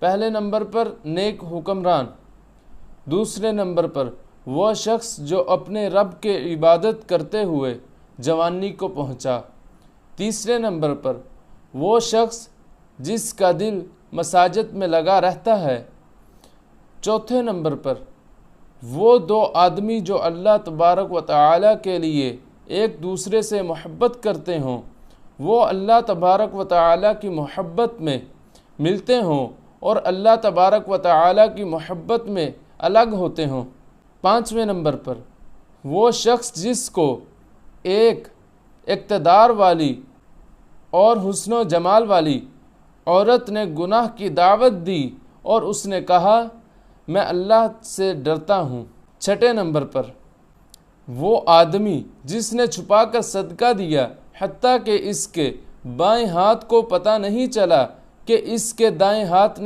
پہلے نمبر پر نیک حکمران، دوسرے نمبر پر وہ شخص جو اپنے رب کے عبادت کرتے ہوئے جوانی کو پہنچا، تیسرے نمبر پر وہ شخص جس کا دل مساجد میں لگا رہتا ہے، چوتھے نمبر پر وہ دو آدمی جو اللہ تبارک و تعالی کے لیے ایک دوسرے سے محبت کرتے ہوں، وہ اللہ تبارک و تعالی کی محبت میں ملتے ہوں اور اللہ تبارک و تعالی کی محبت میں الگ ہوتے ہوں۔ پانچویں نمبر پر وہ شخص جس کو ایک اقتدار والی اور حسن و جمال والی عورت نے گناہ کی دعوت دی اور اس نے کہا میں اللہ سے ڈرتا ہوں۔ چھٹے نمبر پر وہ آدمی جس نے چھپا کر صدقہ دیا حتیٰ کہ اس کے بائیں ہاتھ کو پتہ نہیں چلا کہ اس کے دائیں ہاتھ